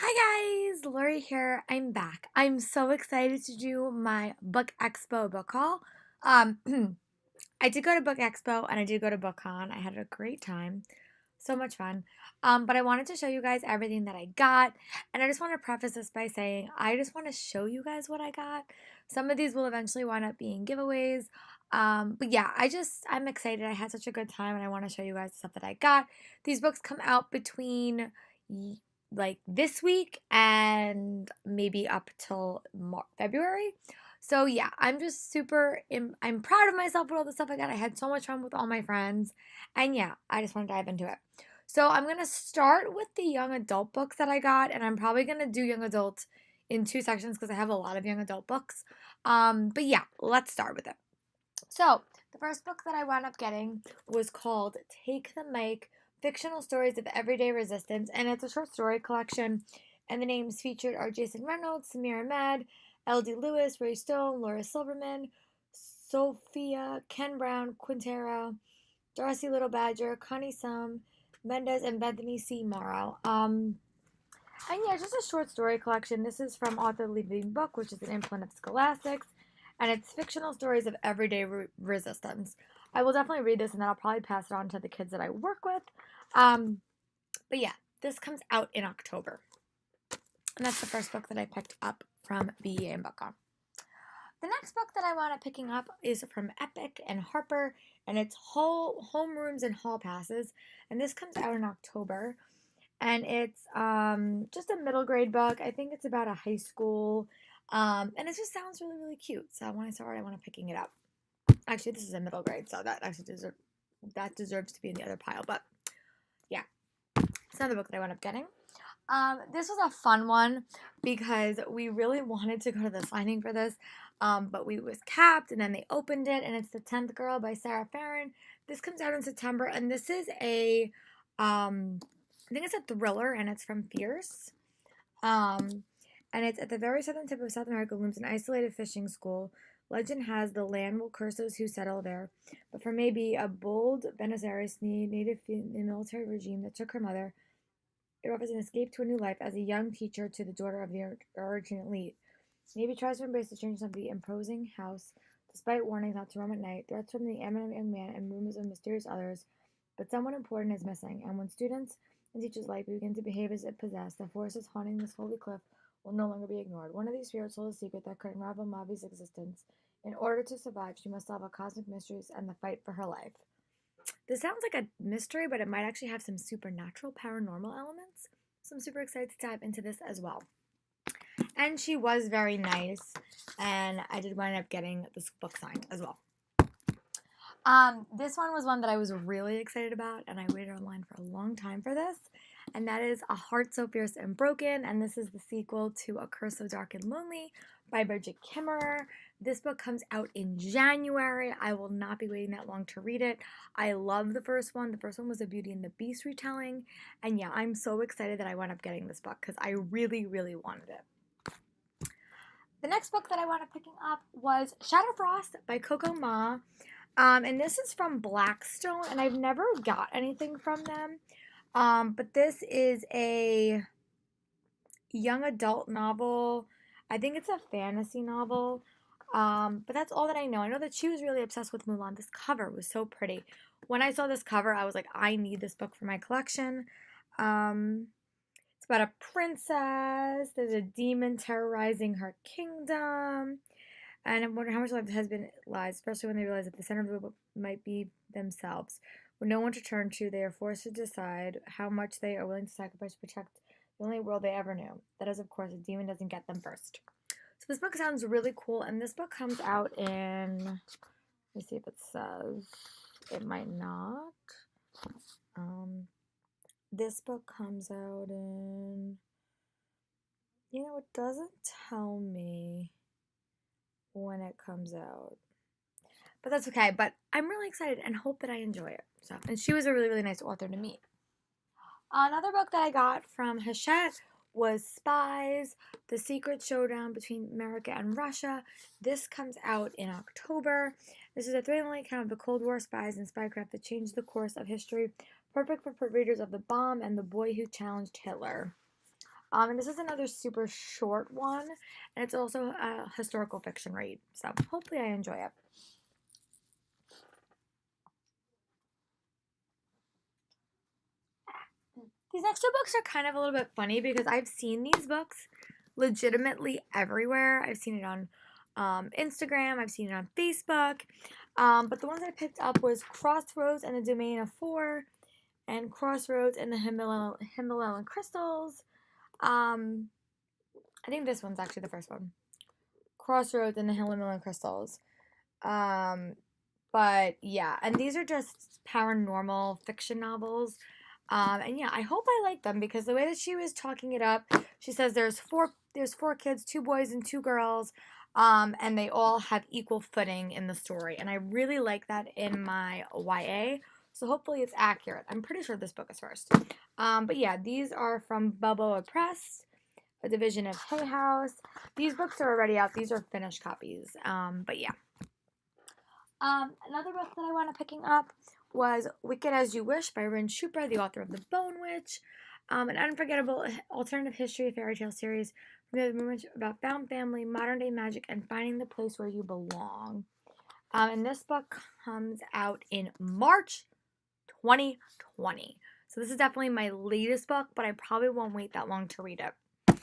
Hi guys, Lori here. I'm back. I'm so excited to do my Book Expo book haul. Um, I did go to Book Expo and I did go to BookCon. I had a great time. So much fun. But I wanted to show you guys everything that I got. And I just want to preface this by saying I just want to show you guys what I got. Some of these will eventually wind up being giveaways. But yeah, I'm excited. I had such a good time and I want to show you guys the stuff that I got. These books come out between like this week and maybe up till February. So yeah, I'm just I'm proud of myself with all the stuff I got. I had so much fun with all my friends. And yeah, I just want to dive into it. So I'm going to start with the young adult books that I got, and I'm probably going to do young adult in two sections because I have a lot of young adult books. But yeah, let's start with it. So the first book that I wound up getting was called Take the Mic, Fictional Stories of Everyday Resistance, and it's a short story collection. And the names featured are Jason Reynolds, Samir Ahmed, L.D. Lewis, Ray Stone, Laura Silverman, Sophia, Ken Brown, Quintero, Darcy Little Badger, Connie Sum, Mendez, and Bethany C. Morrow. And yeah, just a short story collection. This is from author Leaving Book, which is an imprint of Scholastics, and it's fictional stories of everyday resistance. I will definitely read this, and then I'll probably pass it on to the kids that I work with. Um, but yeah, this comes out in October, and that's the first book that I picked up from BEA and BookOn. The next book that I wound up picking up is from Epic and Harper, and it's Homerooms and Hall Passes, and this comes out in October. And it's just a middle grade book. I think it's about a high school, and it just sounds really really cute. So when I saw it, I wound up picking it up. Actually, this is a middle grade, so that deserves to be in the other pile. But yeah, it's another book that I wound up getting. This was a fun one because we really wanted to go to the signing for this, but we was capped, and then they opened it, and it's The 10th Girl by Sarah Farron. This comes out in September, and this is I think it's a thriller, and it's from Fierce. Um, and it's at the very southern tip of South America looms an isolated fishing school. Legend has the land will curse those who settle there, but for maybe a bold Buenos Aires native military regime that took her mother, it offers an escape to a new life as a young teacher to the daughter of the original elite. Navy tries to embrace the changes of the imposing house, despite warnings not to roam at night, threats from the eminent young man, and rumors of mysterious others. But someone important is missing, and when students and teachers alike begin to behave as if possessed, the forces haunting this holy cliff will no longer be ignored. One of these spirits holds a secret that could unravel Mavi's existence. In order to survive, she must solve a cosmic mysteries and the fight for her life. This sounds like a mystery, but it might actually have some supernatural, paranormal elements. So I'm super excited to dive into this as well. And she was very nice, and I did wind up getting this book signed as well. This one was one that I was really excited about, and I waited online for a long time for this. And that is A Heart So Fierce and Broken, and this is the sequel to A Curse So Dark and Lonely by Bridget Kimmerer. This book comes out in January. I will not be waiting that long to read it. I love the first one. The first one was a Beauty and the Beast retelling, and yeah, I'm so excited that I wound up getting this book because I really, really wanted it. The next book that I wound up picking up was Shadowfrost by Coco Ma. And this is from Blackstone, and I've never got anything from them. But this is a young adult novel. I think it's a fantasy novel. But that's all that I know. I know that she was really obsessed with Mulan. This cover was so pretty. When I saw this cover, I was like, I need this book for my collection. It's about a princess. There's a demon terrorizing her kingdom. And I wonder how much life the husband lies, especially when they realize that the center of the book might be themselves. With no one to turn to, they are forced to decide how much they are willing to sacrifice to protect the only world they ever knew. That is, of course, a demon doesn't get them first. So this book sounds really cool, and this book comes out in, let me see if it says, it might not. This book comes out in, it doesn't tell me when it comes out. But that's okay. But I'm really excited and hope that I enjoy it. So, and she was a really, really nice author to meet. Another book that I got from Hachette was Spies, The Secret Showdown Between America and Russia. This comes out in October. This is a thrilling account of the Cold War spies and spycraft that changed the course of history, perfect for readers of The Bomb and The Boy Who Challenged Hitler. And this is another super short one, and it's also a historical fiction read. So hopefully I enjoy it. These next two books are kind of a little bit funny because I've seen these books legitimately everywhere. I've seen it on Instagram, I've seen it on Facebook. But the ones I picked up was Crossroads and the Domain of Four, and Crossroads and the Himalayan Crystals. Um, I think this one's actually the first one. Crossroads and the Himalayan Crystals. Um, but yeah, and these are just paranormal fiction novels. And yeah, I hope I like them because the way that she was talking it up, she says there's four kids, two boys and two girls, and they all have equal footing in the story. And I really like that in my YA. So hopefully it's accurate. I'm pretty sure this book is first. But yeah, these are from Balboa Press, a division of Hay House. These books are already out. These are finished copies. But yeah. Another book that I wound up picking up was Wicked as You Wish by Rin Chopra, the author of The Bone Witch, an unforgettable alternative history fairy tale series from the movement about found family, modern day magic, and finding the place where you belong. And this book comes out in March 2020. So this is definitely my latest book, but I probably won't wait that long to read it.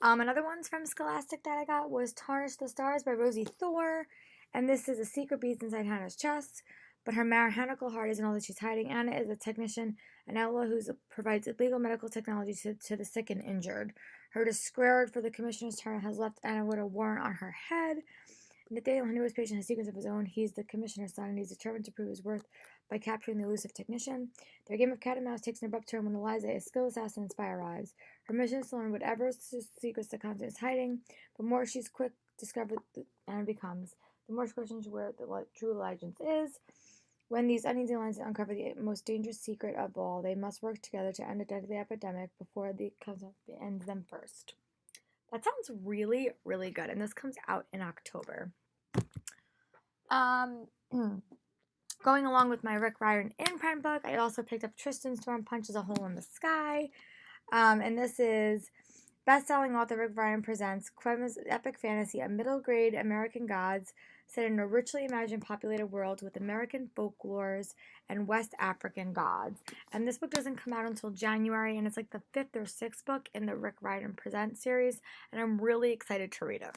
Another one's from Scholastic that I got was Tarnish the Stars by Rosie Thor. And this is a secret beast inside Hannah's chest, but her mechanical heart isn't all that she's hiding. Anna is a technician, an outlaw who provides illegal medical technology to the sick and injured. Her discredit for the commissioner's turn has left Anna with a warrant on her head. Nathaniel, her newest patient, has secrets of his own. He's the commissioner's son, and he's determined to prove his worth by capturing the elusive technician. Their game of cat and mouse takes an abrupt turn when Eliza, a skilled assassin, and spy arrives. Her mission is to learn whatever secrets the continent is hiding. The more she's quick to discover Anna becomes, the more she questions where the true allegiance is. When these uneasy alliances uncover the most dangerous secret of all, they must work together to end a deadly epidemic before the continent ends them first. That sounds really, really good, and this comes out in October. Going along with my Rick Riordan imprint book, I also picked up Tristan Storm Punches a Hole in the Sky, and this is best-selling author Rick Riordan presents Quema's epic fantasy of middle-grade American gods set in a richly imagined populated world with American folklores and West African gods. And this book doesn't come out until January, and it's like the 5th or 6th book in the Rick Riordan Presents series, and I'm really excited to read it.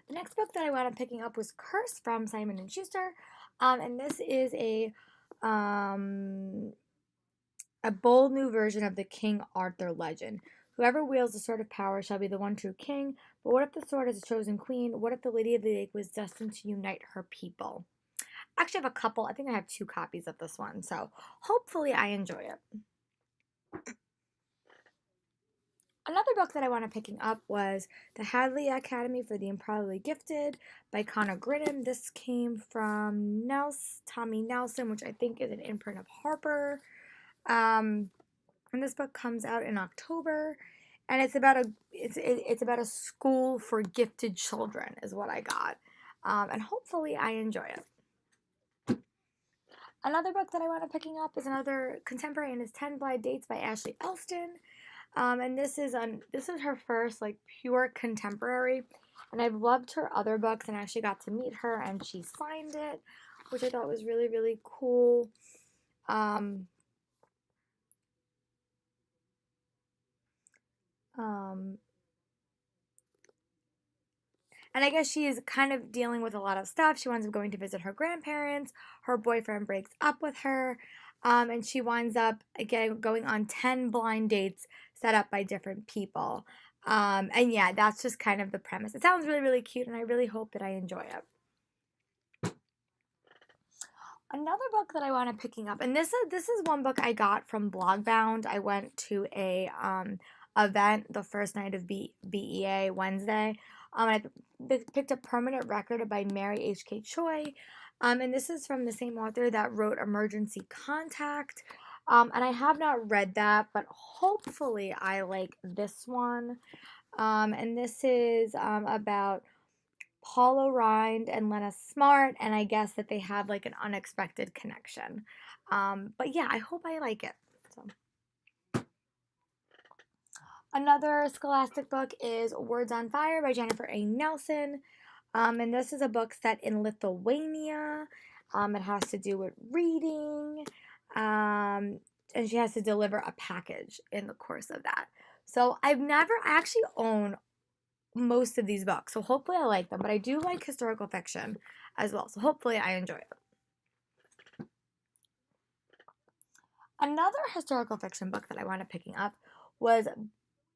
The next book that I wound up picking up was Curse from Simon & Schuster, and this is a bold new version of the King Arthur legend. Whoever wields the sword of power shall be the one true king. But what if the sword is a chosen queen? What if the Lady of the Lake was destined to unite her people? Actually, I have a couple. I think I have 2 copies of this one, so hopefully I enjoy it. Another book that I wound up picking up was The Hadley Academy for the Improperly Gifted by Connor Gridham. This came from Tommy Nelson, which I think is an imprint of Harper. And this book comes out in October, and it's about a school for gifted children, is what I got, and hopefully I enjoy it. Another book that I wound up picking up is another contemporary, and it's 10 Blind Dates by Ashley Elston, and this is her first like pure contemporary, and I've loved her other books, and I actually got to meet her, and she signed it, which I thought was really, really cool. And I guess she is kind of dealing with a lot of stuff. She winds up going to visit her grandparents. Her boyfriend breaks up with her. And she winds up, again, going on 10 blind dates set up by different people. And yeah, that's just kind of the premise. It sounds really, really cute, and I really hope that I enjoy it. Another book that I wound up picking up, and this is one book I got from Blogbound. I went to a event the first night of BEA Wednesday. I picked up Permanent Record by Mary H.K. Choi. And this is from the same author that wrote Emergency Contact. And I have not read that, but hopefully I like this one. And this is about Paula Rind and Lena Smart, and I guess that they have like an unexpected connection. But yeah, I hope I like it. So. Another Scholastic book is Words on Fire by Jennifer A. Nelson. And this is a book set in Lithuania. It has to do with reading. And she has to deliver a package in the course of that. So I actually own most of these books. So hopefully I like them. But I do like historical fiction as well. So hopefully I enjoy it. Another historical fiction book that I wound up picking up was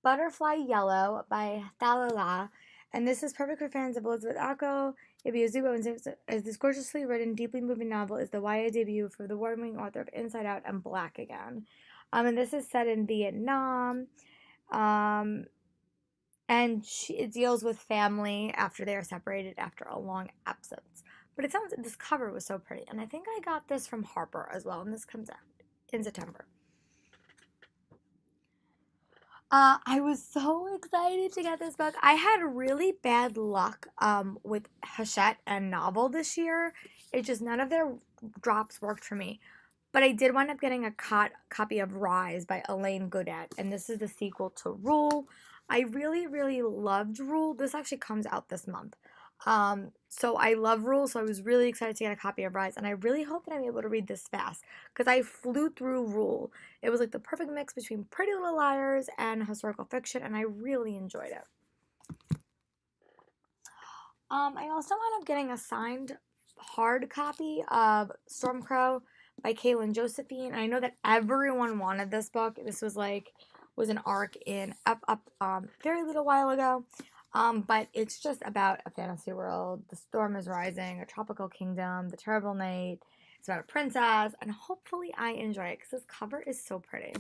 Butterfly Yellow by Thalila. And this is perfect for fans of Elizabeth Ako, Ibiazubo, and as this gorgeously written, deeply moving novel is the YA debut for the award-winning author of Inside Out and Black Again. And this is set in Vietnam. And it deals with family after they are separated after a long absence. But it sounds, this cover was so pretty. And I think I got this from Harper as well. And this comes out in September. I was so excited to get this book. I had really bad luck with Hachette and Novel this year. It just, none of their drops worked for me. But I did wind up getting a copy of Rise by Elaine Godet, and this is the sequel to Rule. I really, really loved Rule. This actually comes out this month. So I love Rule, so I was really excited to get a copy of Rise, and I really hope that I'm able to read this fast, because I flew through Rule. It was like the perfect mix between Pretty Little Liars and historical fiction, and I really enjoyed it. I also wound up getting a signed hard copy of Stormcrow by Kaylin Josephine. I know that everyone wanted this book. This was an arc in Up very little while ago. But it's just about a fantasy world. The storm is rising, a tropical kingdom, the terrible night. It's about a princess, and hopefully I enjoy it because this cover is so pretty.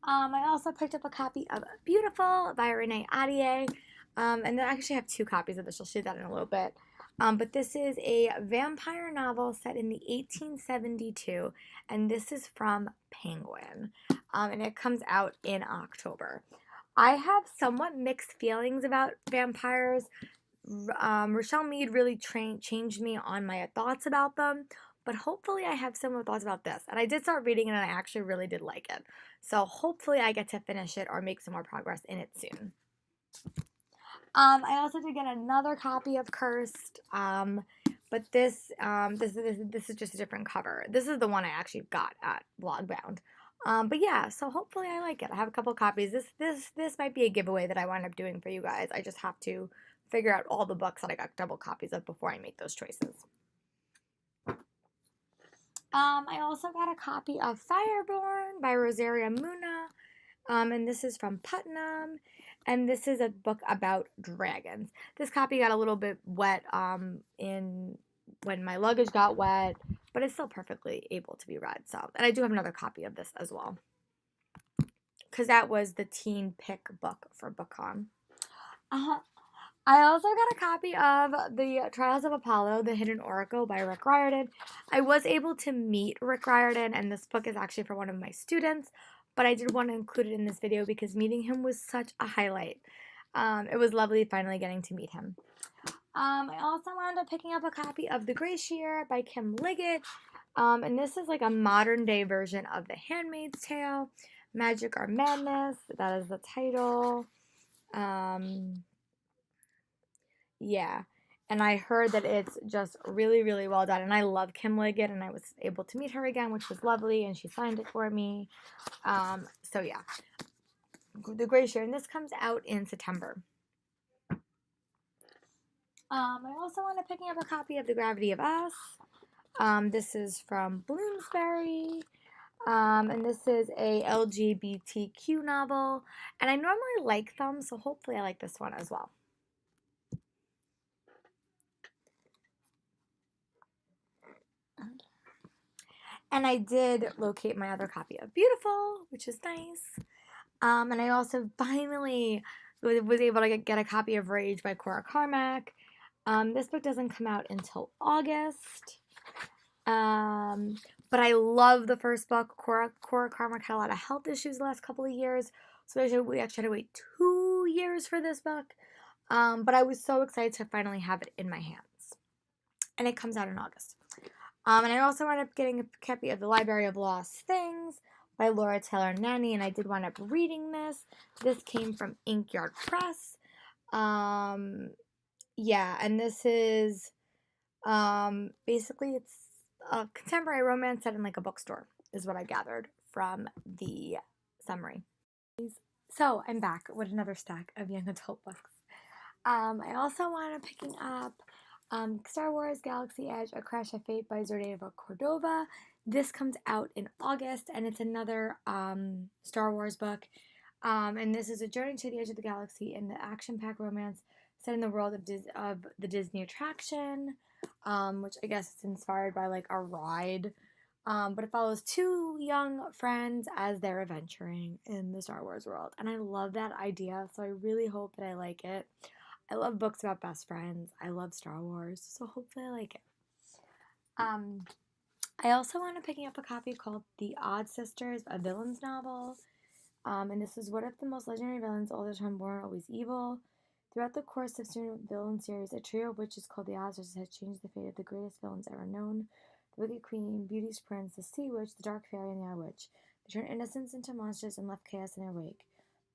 I also picked up a copy of Beautiful by Renee Ahdieh. And I actually have two copies of this. I'll show you that in a little bit. But this is a vampire novel set in the 1872, and this is from Penguin. And it comes out in October. I have somewhat mixed feelings about vampires. Rochelle Mead really changed me on my thoughts about them, but hopefully I have similar thoughts about this. And I did start reading it, and I actually really did like it. So hopefully I get to finish it or make some more progress in it soon. I also did get another copy of Cursed, but this is just a different cover. This is the one I actually got at Blogbound. But yeah, so hopefully I like it. I have a couple copies. This might be a giveaway that I wind up doing for you guys. I just have to figure out all the books that I got double copies of before I make those choices. I also got a copy of Fireborn by Rosaria Muna. And this is from Putnam, and this is a book about dragons. This copy got a little bit wet when my luggage got wet, but it's still perfectly able to be read. So, and I do have another copy of this as well, because that was the teen pick book for BookCon. I also got a copy of The Trials of Apollo, The Hidden Oracle by Rick Riordan. I was able to meet Rick Riordan, and this book is actually for one of my students, but I did want to include it in this video because meeting him was such a highlight. It was lovely finally getting to meet him. I also wound up picking up a copy of The Glacier by Kim Liggett, and this is like a modern day version of The Handmaid's Tale. Magic or Madness, that is the title. Yeah. And I heard that it's just really, really well done. And I love Kim Liggett, and I was able to meet her again, which was lovely, and she signed it for me. So yeah. The Glacier, and this comes out in September. I also want to pick up a copy of The Gravity of Us. This is from Bloomsbury. And this is a LGBTQ novel. And I normally like them, so hopefully I like this one as well. And I did locate my other copy of Beautiful, which is nice. And I also finally was able to get a copy of Rage by Cora Carmack. This book doesn't come out until August. But I love the first book. Cora Carmack had a lot of health issues the last couple of years. So we actually had to wait 2 years for this book. But I was so excited to finally have it in my hands. And it comes out in August. And I also wound up getting a copy of The Library of Lost Things by Laura Taylor Nanny, and I did wind up reading this. This came from Inkyard Press. Um, yeah, and this is basically it's a contemporary romance set in like a bookstore, is what I gathered from the summary. So I'm back with another stack of young adult books. I also wound up picking up Star Wars Galaxy Edge: A Crash of Fate by Zordeva Cordova. This comes out in August, and it's another Star Wars book. And this is a journey to the edge of the galaxy in the action-packed romance set in the world of the Disney attraction, which I guess is inspired by like a ride. But it follows two young friends as they're adventuring in the Star Wars world. And I love that idea, so I really hope that I like it. I love books about best friends. I love Star Wars, so hopefully I like it. I also wound up picking up a copy called The Odd Sisters, a villains novel. And this is what if the most legendary villains, all the time born, always evil. Throughout the course of student villain series, a trio of witches called the Odd Sisters has changed the fate of the greatest villains ever known. The Wicked Queen, Beauty's Prince, the Sea Witch, the Dark Fairy, and the Eye Witch. They turned innocents into monsters and left chaos in their wake.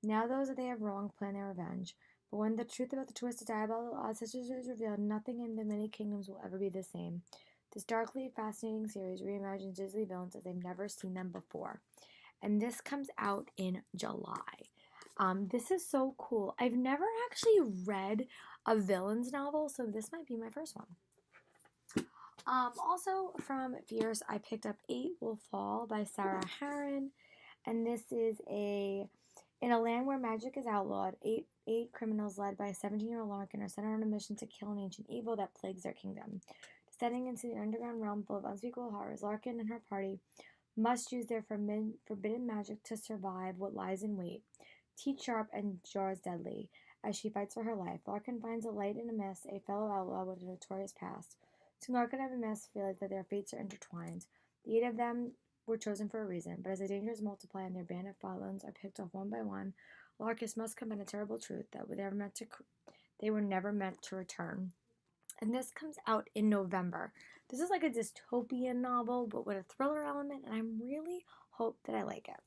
Now those that they have wronged plan their revenge. But when the truth about the twisted diabolical Odd Sisters is revealed, nothing in the many kingdoms will ever be the same. This darkly fascinating series reimagines Disney villains as they've never seen them before. And this comes out in July. This is so cool. I've never actually read a villains novel, so this might be my first one. Also from Fierce, I picked up Eight Will Fall by Sarah Harron, and this is in a land where magic is outlawed, eight criminals led by a 17-year-old Larkin are sent on a mission to kill an ancient evil that plagues their kingdom. Descending into the underground realm full of unspeakable horrors, Larkin and her party must use their forbidden magic to survive what lies in wait. Teeth sharp and jaws deadly. As she fights for her life, Larkin finds a light in a mist, a fellow outlaw with a notorious past. Soon Larkin and the mist realize that their fates are intertwined. The 8 of them were chosen for a reason, but as the dangers multiply and their band of fallen are picked off one by one, Larkin must confront a terrible truth that they were never meant to return. And this comes out in November. This is like a dystopian novel, but with a thriller element, and I really hope that I like it.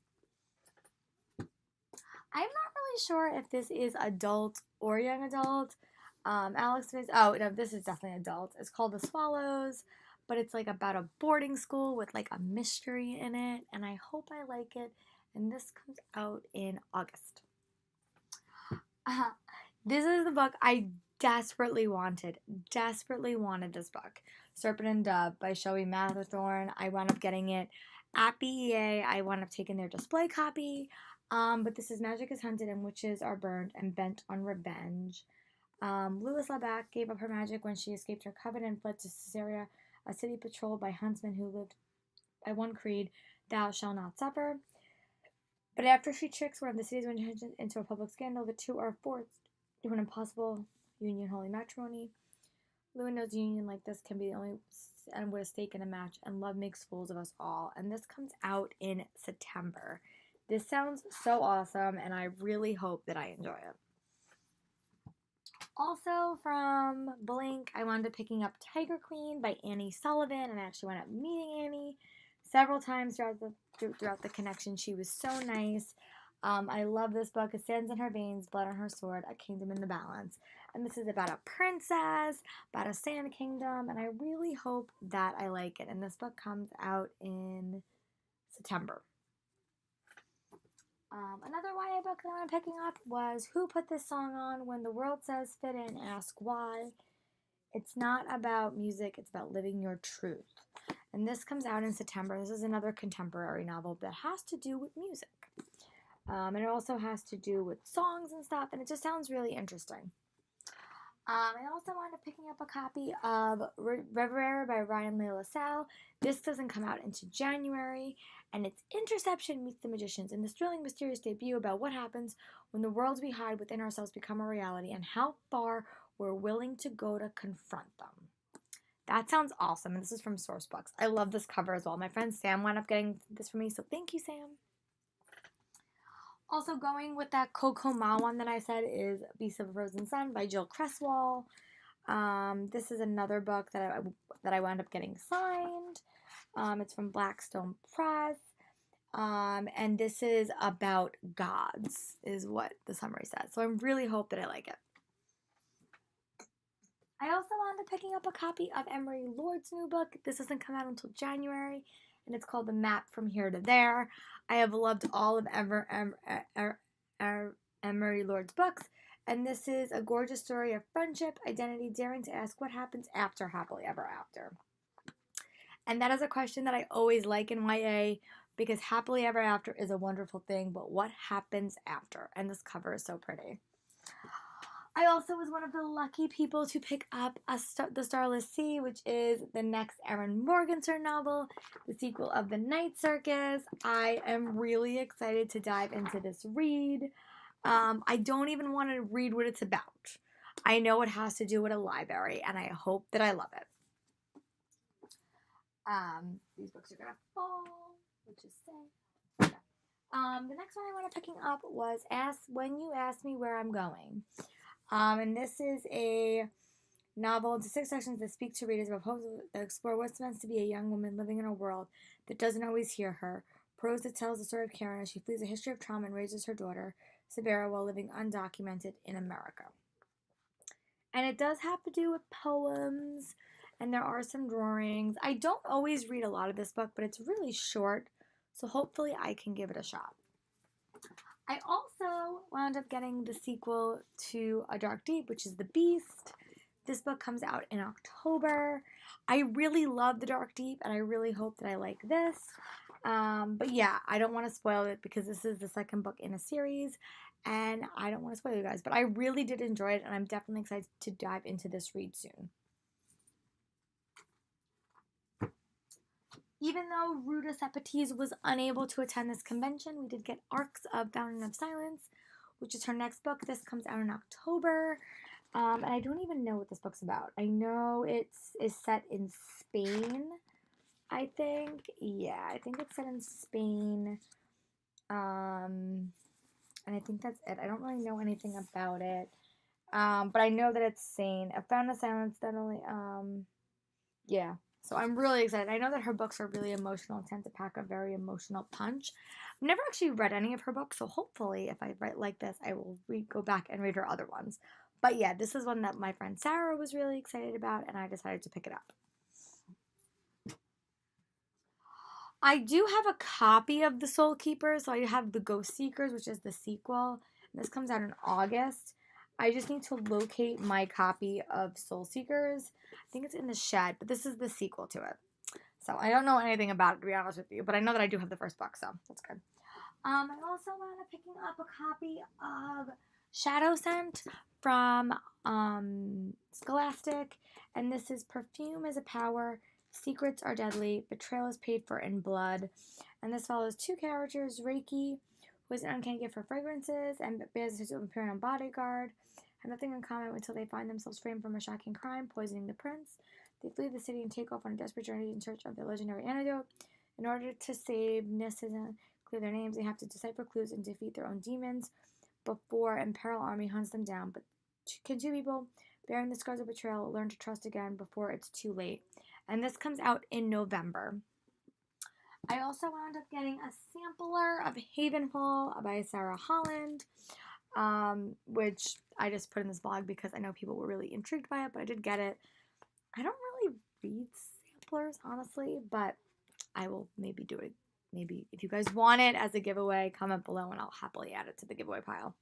I'm not really sure if this is adult or young adult. This is definitely adult. It's called The Swallows, but it's like about a boarding school with like a mystery in it, and I hope I like it. And this comes out in August. This is the book I desperately wanted this book. Serpent and Dove by Shelby Matherthorne. I wound up getting it at BEA. I wound up taking their display copy. But this is Magic is Hunted and Witches are Burned and Bent on Revenge. Lewis Laback gave up her magic when she escaped her coven and fled to Caesarea, a city patrolled by huntsmen who lived by one creed, thou shalt not suffer. But after she tricks one of the city's women into a public scandal, the two are forced to an impossible union, holy matrimony. Lewin knows a union like this can be the only and with a stake in a match, and love makes fools of us all. And this comes out in September. This sounds so awesome, and I really hope that I enjoy it. Also from Blink, I wound up picking up Tiger Queen by Annie Sullivan, and I actually wound up meeting Annie several times throughout the connection. She was so nice. I love this book. It stands in her veins, blood on her sword, a kingdom in the balance. And this is about a princess, about a sand kingdom, and I really hope that I like it. And this book comes out in September. Another YA book that I'm picking up was Who Put This Song On When the World Says Fit In, Ask Why. It's not about music, it's about living your truth. And this comes out in September. This is another contemporary novel that has to do with music. And it also has to do with songs and stuff, and it just sounds really interesting. I also wound up picking up a copy of Reverie by Ryan Lee LaSalle. This doesn't come out until January, and it's Interception Meets the Magicians, and this thrilling, mysterious debut about what happens when the worlds we hide within ourselves become a reality, and how far we're willing to go to confront them. That sounds awesome, and this is from Source Books. I love this cover as well. My friend Sam wound up getting this for me, so thank you, Sam. Also going with that Coco Ma one that I said is Beast of a Frozen Sun by Jill Cresswell. This is another book that I wound up getting signed. It's from Blackstone Press. And this is about gods, is what the summary says. So I really hope that I like it. I also wound up picking up a copy of Emery Lord's new book. This doesn't come out until January, and it's called The Map from Here to There. I have loved all of Emery Lord's books, and this is a gorgeous story of friendship, identity, daring to ask what happens after happily ever after. And that is a question that I always like in YA because happily ever after is a wonderful thing, but what happens after? And this cover is so pretty. I also was one of the lucky people to pick up The Starless Sea, which is the next Erin Morgenstern novel, the sequel of The Night Circus. I am really excited to dive into this read. I don't even want to read what it's about. I know it has to do with a library, and I hope that I love it. These books are gonna fall, which is sad. The next one I wanted picking up was When You Ask Me Where I'm Going. And this is a novel into 6 sections that speak to readers about poems that explore what it's meant to be a young woman living in a world that doesn't always hear her. Prose that tells the story of Karen as she flees a history of trauma and raises her daughter, Sabera, while living undocumented in America. And it does have to do with poems, and there are some drawings. I don't always read a lot of this book, but it's really short, so hopefully I can give it a shot. I also wound up getting the sequel to A Dark Deep, which is The Beast. This book comes out in October. I really love The Dark Deep, and I really hope that I like this. But yeah, I don't want to spoil it because this is the second book in a series, and I don't want to spoil you guys. But I really did enjoy it, and I'm definitely excited to dive into this read soon. Even though Ruta Sepetys was unable to attend this convention, we did get Arcs of Fountain of Silence, which is her next book. This comes out in October. And I don't even know what this book's about. I know is set in Spain, I think. Yeah, I think it's set in Spain. And I think that's it. I don't really know anything about it. But I know that it's sane. A Fountain of Silence, that only, yeah. So I'm really excited. I know that her books are really emotional and tend to pack a very emotional punch. I've never actually read any of her books, so hopefully if I write like this, I will go back and read her other ones. But yeah, this is one that my friend Sarah was really excited about, and I decided to pick it up. I do have a copy of The Soul Keepers, so I have The Ghost Seekers, which is the sequel. This comes out in August. I just need to locate my copy of Soul Seekers. I think it's in the shed, but this is the sequel to it. So I don't know anything about it, to be honest with you, but I know that I do have the first book, so that's good. I also wound up picking up a copy of Shadowscent from Scholastic, and this is Perfume is a Power, Secrets are Deadly, Betrayal is Paid for in Blood. And this follows 2 characters, Reiki, who has an uncanny gift for fragrances, and bears his Imperial bodyguard, have nothing in common until they find themselves framed from a shocking crime, poisoning the prince. They flee the city and take off on a desperate journey in search of the legendary antidote. In order to save Nissan and clear their names, they have to decipher clues and defeat their own demons before Imperial army hunts them down. But can 2 people bearing the scars of betrayal learn to trust again before it's too late? And this comes out in November. I also wound up getting a sampler of Havenfall by Sarah Holland, which I just put in this blog because I know people were really intrigued by it, but I did get it. I don't really read samplers, honestly, but I will maybe do it. Maybe if you guys want it as a giveaway, comment below and I'll happily add it to the giveaway pile.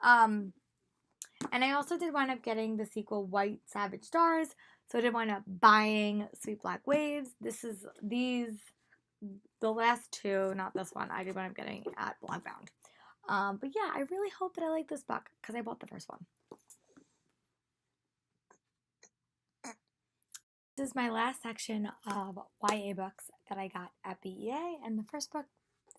And I also did wind up getting the sequel White Savage Stars, so I did wind up buying Sweet Black Waves. The last 2, not this one, I did wind up getting at Blogbound. But yeah, I really hope that I like this book because I bought the first one. This is my last section of YA books that I got at BEA, and the first book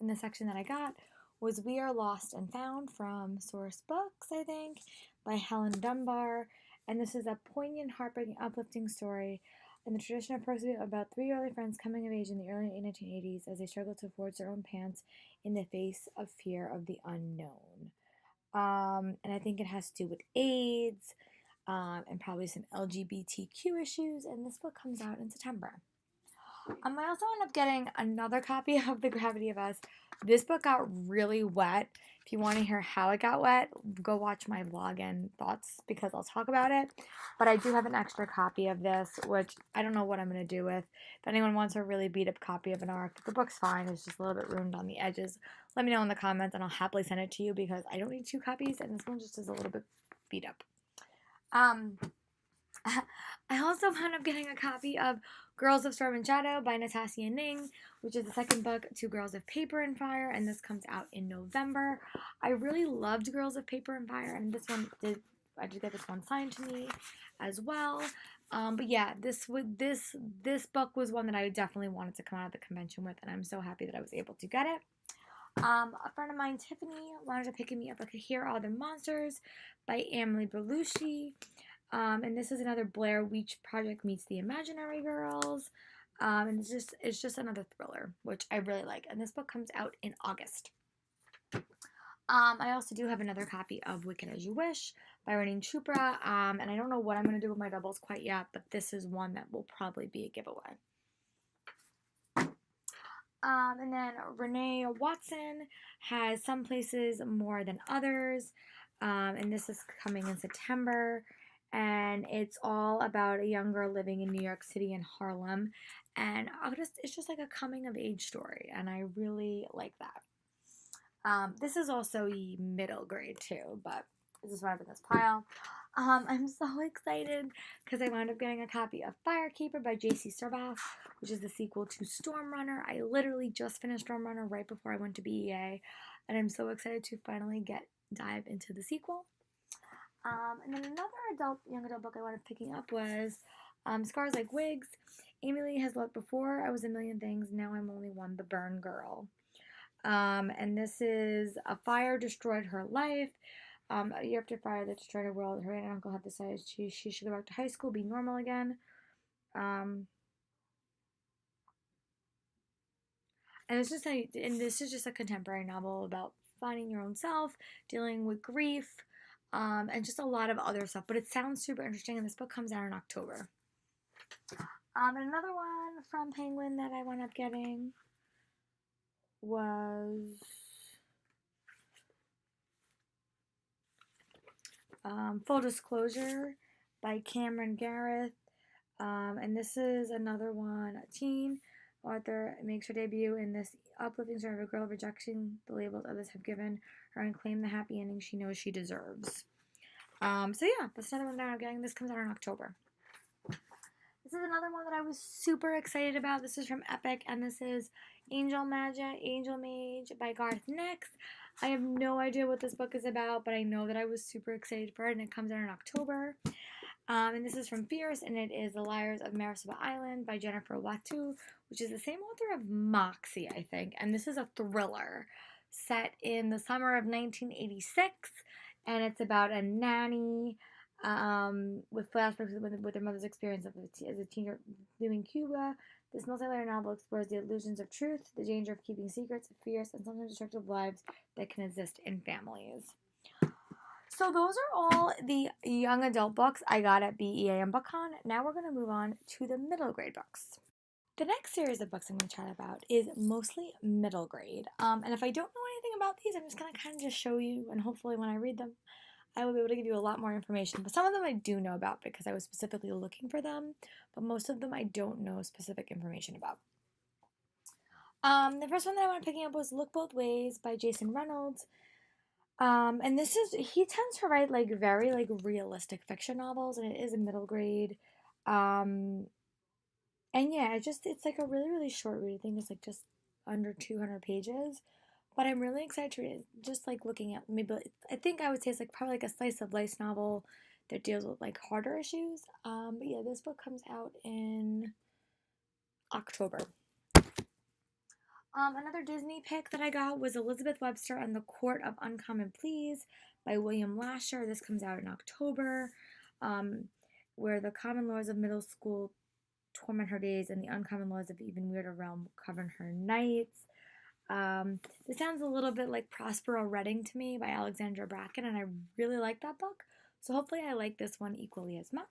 in the section that I got was We Are Lost and Found from Source Books, I think, by Helen Dunbar. And this is a poignant, heartbreaking, uplifting story and the tradition of proximity about three early friends coming of age in the early 1980s as they struggle to forge their own pants in the face of fear of the unknown. And I think it has to do with AIDS, and probably some LGBTQ issues, and this book comes out in September. I also ended up getting another copy of The Gravity of Us. This book got really wet. If you want to hear how it got wet, go watch my vlog and thoughts because I'll talk about it. But I do have an extra copy of this, which I don't know what I'm going to do with. If anyone wants a really beat up copy of an arc, the book's fine. It's just a little bit ruined on the edges. Let me know in the comments and I'll happily send it to you because I don't need two copies and this one just is a little bit beat up. I also wound up getting a copy of Girls of Storm and Shadow by Natasha Ning, which is the second book to Girls of Paper and Fire, and this comes out in November. I really loved Girls of Paper and Fire, and I did get this one signed to me as well. But yeah, this book was one that I definitely wanted to come out of the convention with, and I'm so happy that I was able to get it. A friend of mine, Tiffany, wanted to pick me up a Here Are the Monsters by Emily Belushi. And this is another Blair Witch Project meets the Imaginary Girls. And it's just another thriller, which I really like. And this book comes out in August. I also do have another copy of Wicked as You Wish by Raneen Chopra. And I don't know what I'm going to do with my doubles quite yet, but this is one that will probably be a giveaway. And then Renee Watson has Some Places More Than Others. And this is coming in September. And it's all about a young girl living in New York City and Harlem. And it's just like a coming of age story. And I really like that. This is also middle grade too, but this is one up in this pile. I'm so excited because I wound up getting a copy of Firekeeper by J.C. Sarbath, which is the sequel to Stormrunner. I literally just finished Stormrunner right before I went to BEA, and I'm so excited to finally dive into the sequel. And then another young adult book I wound up picking up was Scars Like Wigs. Amy Lee has loved before. I was a million things. Now I'm only one. The Burn Girl. And this is a fire destroyed her life. A year after fire that destroyed her world, her aunt and uncle have decided she should go back to high school, be normal again. And this is just a contemporary novel about finding your own self, dealing with grief, and just a lot of other stuff. But it sounds super interesting, and this book comes out in October. And another one from Penguin that I wound up getting was Full Disclosure by Cameron Gareth. And this is another one. A teen author makes her debut in this uplifting story of a girl rejecting the labels others have given her and claim the happy ending she knows she deserves. So yeah, that's another one that I'm getting. This comes out in October. This is another one that I was super excited about. This is from Epic, and this is Angel Mage by Garth Nix. I have no idea what this book is about, but I know that I was super excited for it, and it comes out in October. And this is from Fierce, and it is The Liars of Marisuba Island by Jennifer Watu, which is the same author of Moxie, I think. And this is a thriller set in the summer of 1986, and it's about a nanny with flashbacks with her mother's experience as a teenager living in Cuba. This multi-layered novel explores the illusions of truth, the danger of keeping secrets, fierce, and sometimes destructive lives that can exist in families. So those are all the young adult books I got at BEA and BookCon. Now we're going to move on to the middle grade books. The next series of books I'm going to chat about is mostly middle grade. And if I don't know anything about these, I'm just going to kind of just show you, and hopefully when I read them, I will be able to give you a lot more information. But some of them I do know about because I was specifically looking for them, but most of them I don't know specific information about. The first one that I wanted picking up was Look Both Ways by Jason Reynolds. And he tends to write like very like realistic fiction novels, and it is a middle grade. And yeah, it's like a really, really short read. I think it's like just under 200 pages. But I'm really excited to read it. Just like looking at I think I would say it's like probably like a slice of life novel that deals with like harder issues. But yeah, this book comes out in October. Another Disney pick that I got was Elizabeth Webster and the Court of Uncommon Pleas by William Lasher. This comes out in October, where the common laws of middle school torment her days, and the uncommon laws of even weirder realm govern her nights. This sounds a little bit like Prospero Redding to me by Alexandra Bracken, and I really like that book. So hopefully I like this one equally as much.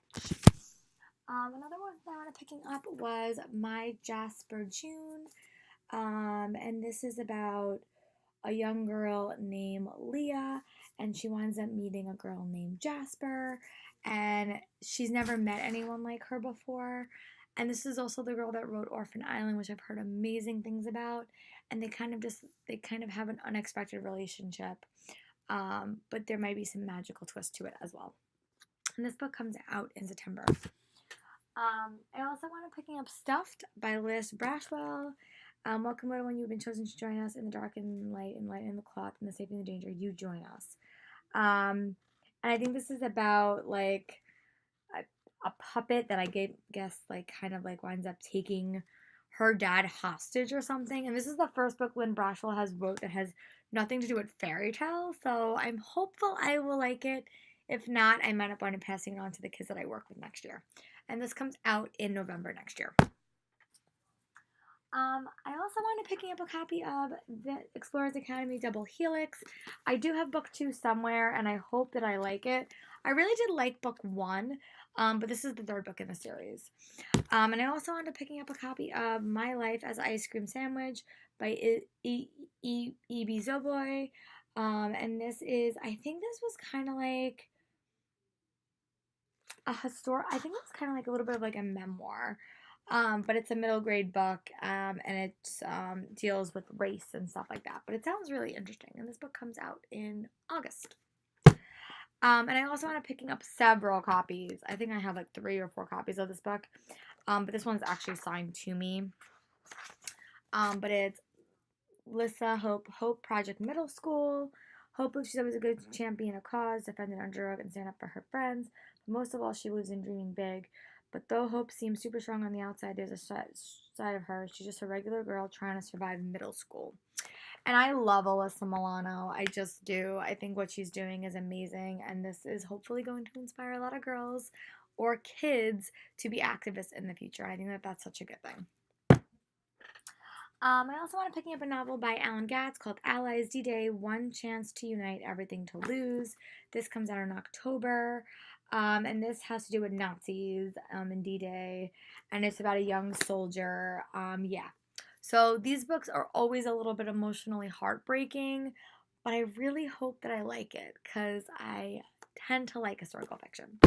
Another one that I wanted picking up was My Jasper June. And this is about a young girl named Leah, and she winds up meeting a girl named Jasper, and she's never met anyone like her before. And this is also the girl that wrote Orphan Island, which I've heard amazing things about. And they kind of have an unexpected relationship, but there might be some magical twist to it as well. And this book comes out in September. I also want to picking up Stuffed by Liz Brashwell. Welcome, little one. You've been chosen to join us in the dark and light in the cloth and the safety and the danger. You join us. And I think this is about like a puppet that guess like kind of like winds up taking her dad hostage or something. And this is the first book Lynn Brashwell has wrote that has nothing to do with fairy tale. So I'm hopeful I will like it. If not, I might up on passing it on to the kids that I work with next year. And this comes out in November next year. I also wanted picking up a copy of the Explorers Academy Double Helix. I do have book 2 somewhere, and I hope that I like it. I really did like book 1, but this is the 3rd book in the series. And I also wanted picking up a copy of My Life as Ice Cream Sandwich by E.B. Zoboy. And this is, I think this was kind of like I think it's kind of like a little bit of like a memoir. But it's a middle grade book, and it deals with race and stuff like that. But it sounds really interesting, and this book comes out in August. And I also want to picking up several copies. I think I have like 3 or 4 copies of this book, but this one's actually signed to me. But it's Lissa Hope Project Middle School. Hope she's always a good champion of cause, defend an underdog, and stand up for her friends. But most of all, she believes in dreaming big. But though Hope seems super strong on the outside, there's a side of her. She's just a regular girl trying to survive middle school. And I love Alyssa Milano. I just do. I think what she's doing is amazing. And this is hopefully going to inspire a lot of girls or kids to be activists in the future. I think that that's such a good thing. I also want to picking up a novel by Alan Gatz called Allies D-Day, One Chance to Unite, Everything to Lose. This comes out in October. And this has to do with Nazis and D-Day. And it's about a young soldier. Yeah. So these books are always a little bit emotionally heartbreaking. But I really hope that I like it because I tend to like historical fiction.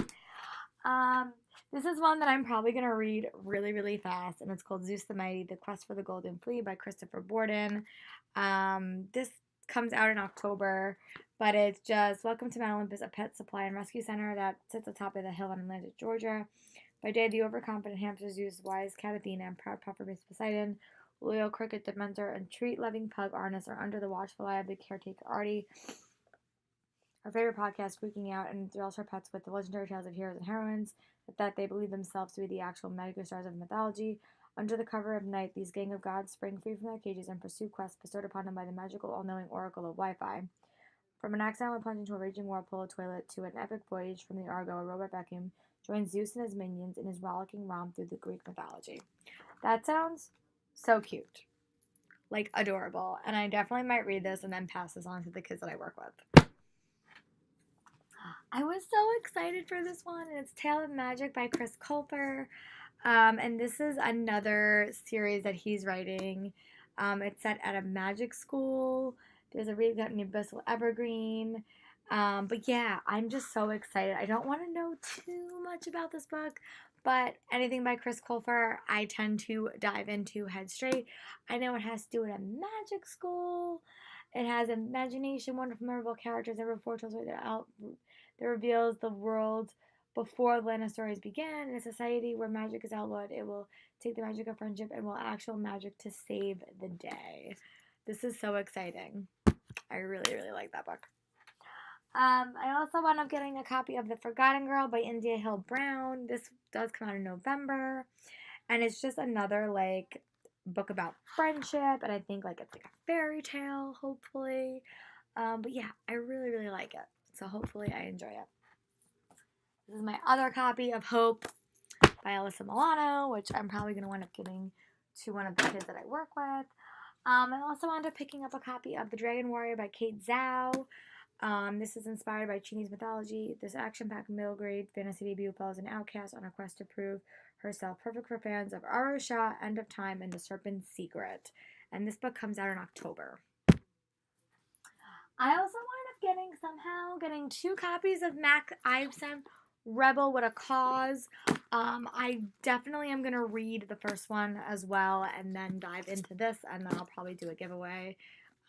This is one that I'm probably going to read really, really fast, and it's called Zeus the Mighty, The Quest for the Golden Fleece by Christopher Borden. This comes out in October, but it's just Welcome to Mount Olympus, a pet supply and rescue center that sits atop of the hill in Atlanta, Georgia. By day, the overconfident hamster Zeus, wise cat Athena, and proud puffer Miss Poseidon, loyal cricket Dementor, and treat-loving pug Arnis are under the watchful eye of the caretaker Artie. Our favorite podcast, Freaking Out, and thrills her pets with the legendary tales of heroes and heroines that they believe themselves to be the actual magical stars of mythology. Under the cover of night, these gang of gods spring free from their cages and pursue quests bestowed upon them by the magical all-knowing oracle of Wi-Fi. From an accidental plunge into a raging whirlpool toilet to an epic voyage from the Argo, a robot vacuum joins Zeus and his minions in his rollicking romp through the Greek mythology. That sounds so cute. Like, adorable. And I definitely might read this and then pass this on to the kids that I work with. I was so excited for this one, and it's Tale of Magic by Chris Colfer, and this is another series that he's writing. It's set at a magic school. There's a read named Abyssal Evergreen, but yeah, I'm just so excited. I don't want to know too much about this book, but anything by Chris Colfer, I tend to dive into head straight. I know it has to do with a magic school. It has imagination, wonderful, memorable characters, and foretells that reveals the world before Atlantis stories began. In a society where magic is outlawed, it will take the magic of friendship and will actual magic to save the day. This is so exciting. I really, really like that book. I also wound up getting a copy of The Forgotten Girl by India Hill Brown. This does come out in November. And it's just another, like, book about friendship. And I think, like, it's like a fairy tale, hopefully. But yeah, I really, really like it. So hopefully I enjoy it. This is my other copy of Hope by Alyssa Milano, which I'm probably going to wind up giving to one of the kids that I work with. I also wound up picking up a copy of The Dragon Warrior by Kate Zhao. This is inspired by Chinese mythology. This action-packed middle grade fantasy debut follows an outcast on a quest to prove herself, perfect for fans of Aro Shah, End of Time, and The Serpent's Secret. And this book comes out in October. I also wound up getting 2 copies of Mac Iveson, Rebel with a Cause. I definitely am going to read the first one as well and then dive into this, and then I'll probably do a giveaway.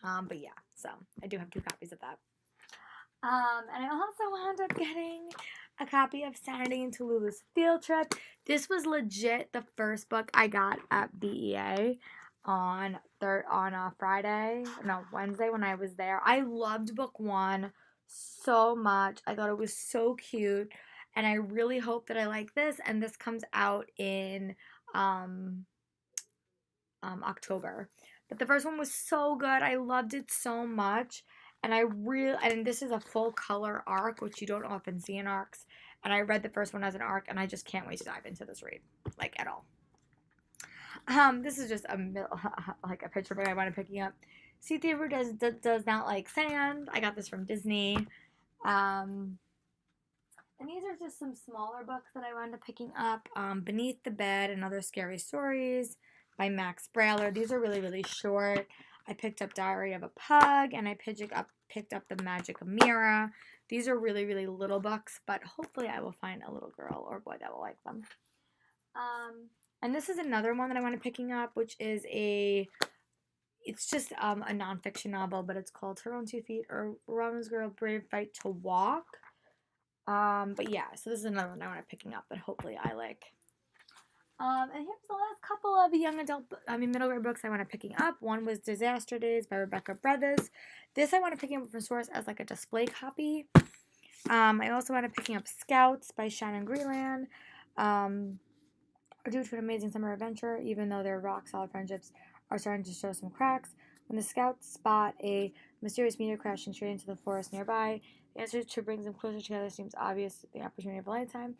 But yeah, so I do have 2 copies of that. And I also wound up getting a copy of Sanity and Tallulah's Field Trip. This was legit the first book I got at BEA on Wednesday when I was there. I loved book 1 so much. I thought it was so cute, and I really hope that I like this. And this comes out in October. But the first one was so good. I loved it so much. And this is a full color arc, which you don't often see in arcs. And I read the first one as an arc, and I just can't wait to dive into this read, like, at all. This is just like a picture book I wanted picking up. Sea Thiever does not like sand. I got this from Disney. And these are just some smaller books that I wound up picking up. Beneath the Bed and Other Scary Stories by Max Brailer. These are really, really short. I picked up Diary of a Pug, and I picked up The Magic of Mira. These are really, really little books, but hopefully I will find a little girl or boy that will like them. And this is another one that I wanted picking up, which is it's just a nonfiction novel, but it's called Her Own 2 Feet, or Romance Girl Brave Fight to Walk. But yeah, so this is another one I want to picking up, but hopefully I like. And here's the last couple of middle grade books I want to picking up. One was Disaster Days by Rebecca Brothers. This I want to picking up from Source as like a display copy. I also want to picking up Scouts by Shannon Greenland. Due to an amazing summer adventure, even though their rock-solid friendships are starting to show some cracks, when the Scouts spot a mysterious meteor crashing straight into the forest nearby, the answer to bring them closer together seems obvious, the opportunity of a lifetime.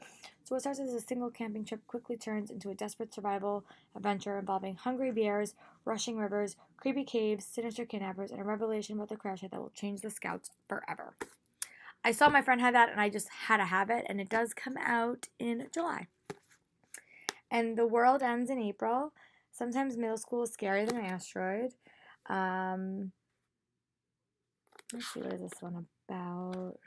So what starts as a single camping trip quickly turns into a desperate survival adventure involving hungry bears, rushing rivers, creepy caves, sinister kidnappers, and a revelation about the crash site that will change the Scouts forever. I saw my friend have that, and I just had to have it, and it does come out in July. And The World Ends in April. Sometimes middle school is scarier than an asteroid. Let's see, what is this one about?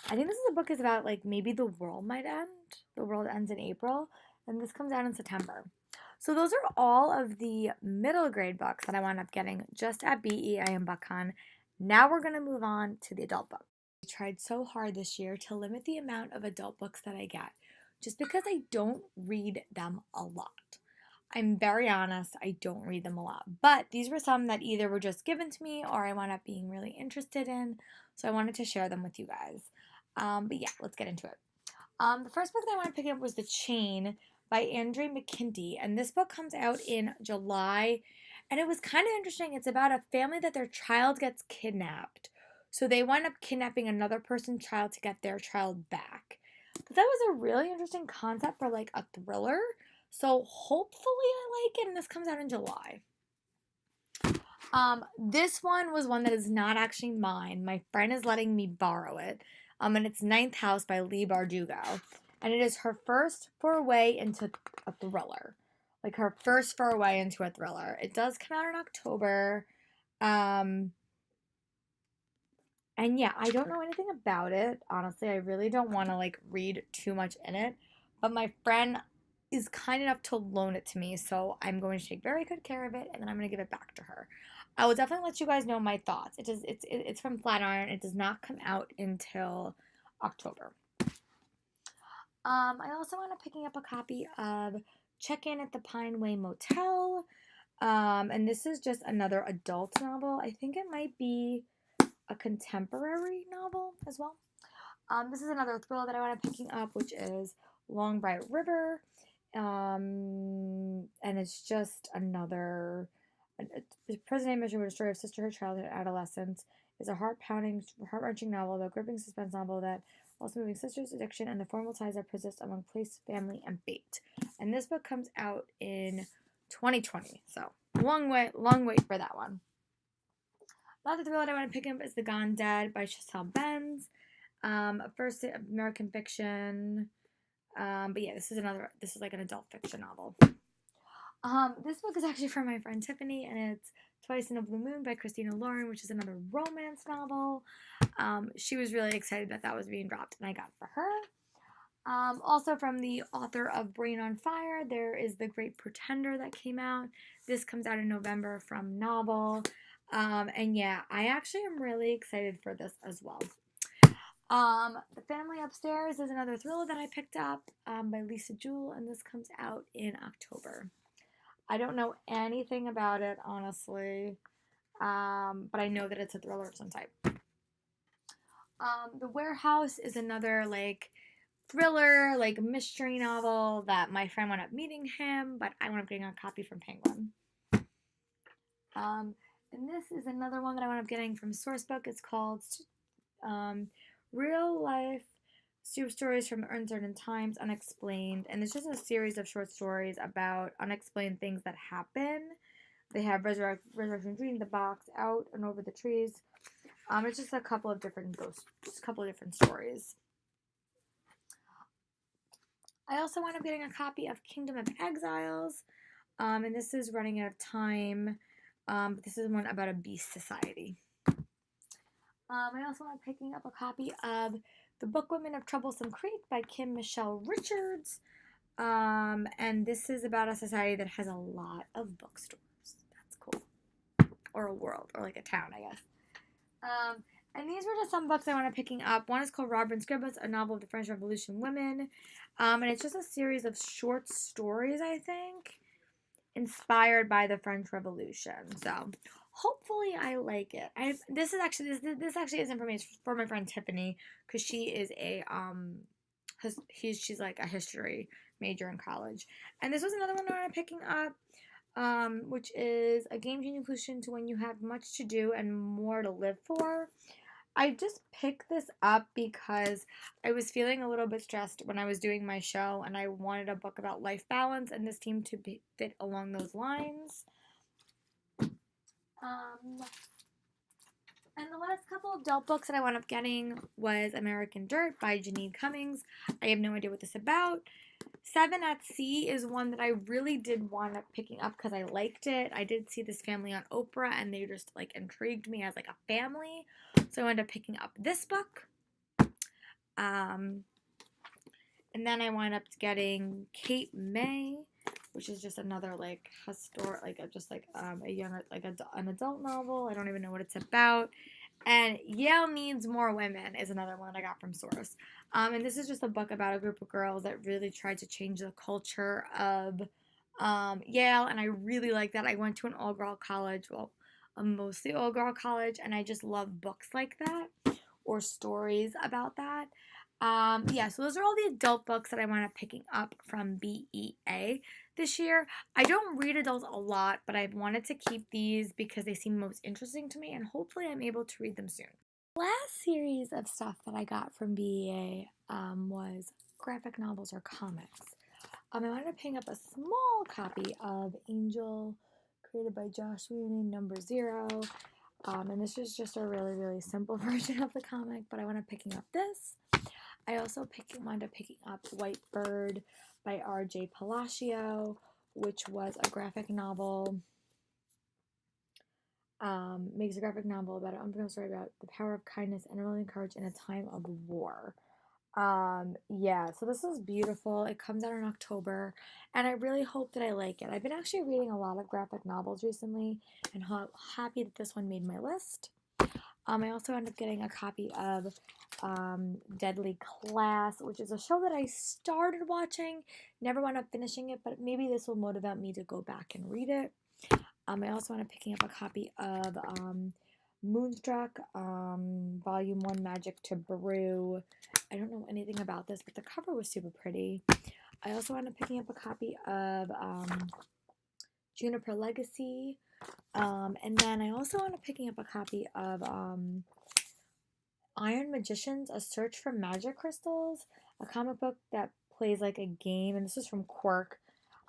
I think this is a book is about, like, maybe the world might end. The World Ends in April. And this comes out in September. So those are all of the middle grade books that I wound up getting just at BEA and BookCon. Now we're going to move on to the adult book. I tried so hard this year to limit the amount of adult books that I get, just because I don't read them a lot. I'm very honest, I don't read them a lot. But these were some that either were just given to me or I wound up being really interested in, so I wanted to share them with you guys. But yeah, let's get into it. The first book that I want to pick up was The Chain by Andre McKinty, and this book comes out in July, and it was kind of interesting. It's about a family that their child gets kidnapped, so they wind up kidnapping another person's child to get their child back. But that was a really interesting concept for like a thriller, so hopefully I like it, and this comes out in July. This one was one that is not actually mine. My friend is letting me borrow it. And it's Ninth House by Leigh Bardugo. And it is her first foray into a thriller. Like her first foray into a thriller. It does come out in October. And yeah, I don't know anything about it. Honestly, I really don't want to like read too much in it. But my friend is kind enough to loan it to me, so I'm going to take very good care of it, and then I'm going to give it back to her. I will definitely let you guys know my thoughts. It's from Flatiron. It does not come out until October. I also want to picking up a copy of Check-In at the Pine Way Motel. And this is just another adult novel. I think it might be a contemporary novel as well. This is another thriller that I want to picking up, which is Long Bright River. And it's just another. The prison mission would destroy her sister, her childhood, and adolescence is a heart-wrenching novel, about gripping suspense novel that also moving sisters, addiction, and the formal ties that persist among place, family, and fate. And this book comes out in 2020, so long wait for that one. Another thriller that I want to pick up is The Gone Dead by Chiselle Benz. A first American fiction. But yeah, this is like an adult fiction novel. This book is actually from my friend Tiffany, and it's Twice in a Blue Moon by Christina Lauren, which is another romance novel. She was really excited that was being dropped, and I got it for her. Also from the author of Brain on Fire, there is The Great Pretender that came out. This comes out in November from Novel. And yeah, I actually am really excited for this as well. The Family Upstairs is another thriller that I picked up by Lisa Jewell, and this comes out in October. I don't know anything about it, honestly, but I know that it's a thriller of some type. The Warehouse is another like thriller, like mystery novel that my friend wound up meeting him, but I wound up getting a copy from Penguin. And this is another one that I wound up getting from Sourcebook. It's called Real Life Soup Stories from Uncertain Times, Unexplained. And it's just a series of short stories about unexplained things that happen. They have Resurrection Dream, The Box, Out and Over the Trees. It's just a couple of different stories. I also wound up getting a copy of Kingdom of Exiles. And this is running out of time. But this is one about a beast society. I also am picking up a copy of The Bookwomen of Troublesome Creek by Kim Michelle Richards. And this is about a society that has a lot of bookstores. That's cool. Or a world, or like a town, I guess. And these were just some books I wanted picking up. One is called Robin Scribbles, a novel of the French Revolution women. And it's just a series of short stories, I think, inspired by the French Revolution. So hopefully I like it. This actually is information for my friend Tiffany, because she is she's like a history major in college. And this was another one that I'm picking up, which is a game-changing solution to when you have much to do and more to live for. I just picked this up because I was feeling a little bit stressed when I was doing my show, and I wanted a book about life balance, and this seemed to fit along those lines. And the last couple of adult books that I wound up getting was American Dirt by Janine Cummings. I have no idea what this is about. Seven at Sea is one that I really did wind up picking up because I liked it. I did see this family on Oprah, and they just like intrigued me as like a family. So I ended up picking up this book. And then I wound up getting Cape May, which is just another like historic, like just like a younger, like an adult novel. I don't even know what it's about. And Yale Needs More Women is another one that I got from Source. And this is just a book about a group of girls that really tried to change the culture of Yale, and I really like that. I went to an all-girl college, well, a mostly all-girl college, and I just love books like that or stories about that. Yeah, so those are all the adult books that I wound up picking up from BEA this year. I don't read adults a lot, but I've wanted to keep these because they seem most interesting to me, and hopefully I'm able to read them soon. The last series of stuff that I got from BEA was graphic novels or comics. I wound up picking up a small copy of Angel, created by Josh Whedon, number 0. And this is just a really, really simple version of the comic, but I wound up picking up this. I also wound up picking up White Bird by R.J. Palacio, which was a graphic novel. Makes a graphic novel about an unbeknownst story about the power of kindness and really courage in a time of war. Yeah, so this is beautiful. It comes out in October, and I really hope that I like it. I've been actually reading a lot of graphic novels recently, and happy that this one made my list. I also ended up getting a copy of Deadly Class, which is a show that I started watching, never wound up finishing it, but maybe this will motivate me to go back and read it. I also wound up picking up a copy of Moonstruck, Volume 1, Magic to Brew. I don't know anything about this, but the cover was super pretty. I also wound up picking up a copy of Juniper Legacy, And then I also ended up picking up a copy of Iron Magicians: A Search for Magic Crystals, a comic book that plays like a game, and this is from Quirk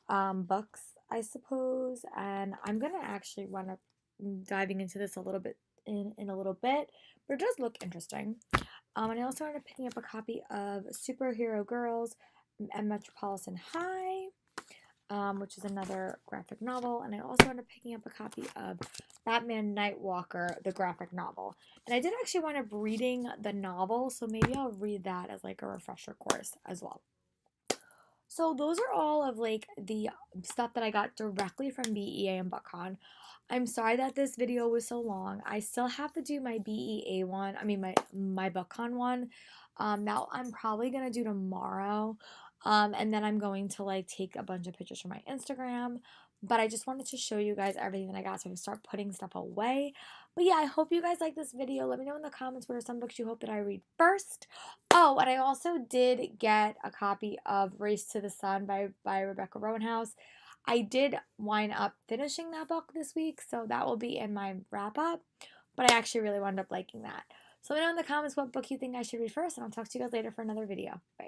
books, I suppose. And I'm gonna actually run up diving into this a little bit in a little bit, but it does look interesting. And I also ended up picking up a copy of Superhero Girls at Metropolitan High, which is another graphic novel. And I also ended up picking up a copy of Batman Nightwalker, the graphic novel. And I did actually wind up reading the novel, so maybe I'll read that as like a refresher course as well. So those are all of like the stuff that I got directly from BEA and BookCon. I'm sorry that this video was so long. I still have to do my BEA one. I mean my BookCon one. That I'm probably gonna do tomorrow. And then I'm going to like take a bunch of pictures from my Instagram. But I just wanted to show you guys everything that I got so I can start putting stuff away. But yeah, I hope you guys like this video. Let me know in the comments what are some books you hope that I read first. Oh, and I also did get a copy of Race to the Sun by Rebecca Roanhouse. I did wind up finishing that book this week, so that will be in my wrap up. But I actually really wound up liking that. So let me know in the comments what book you think I should read first, and I'll talk to you guys later for another video. Bye.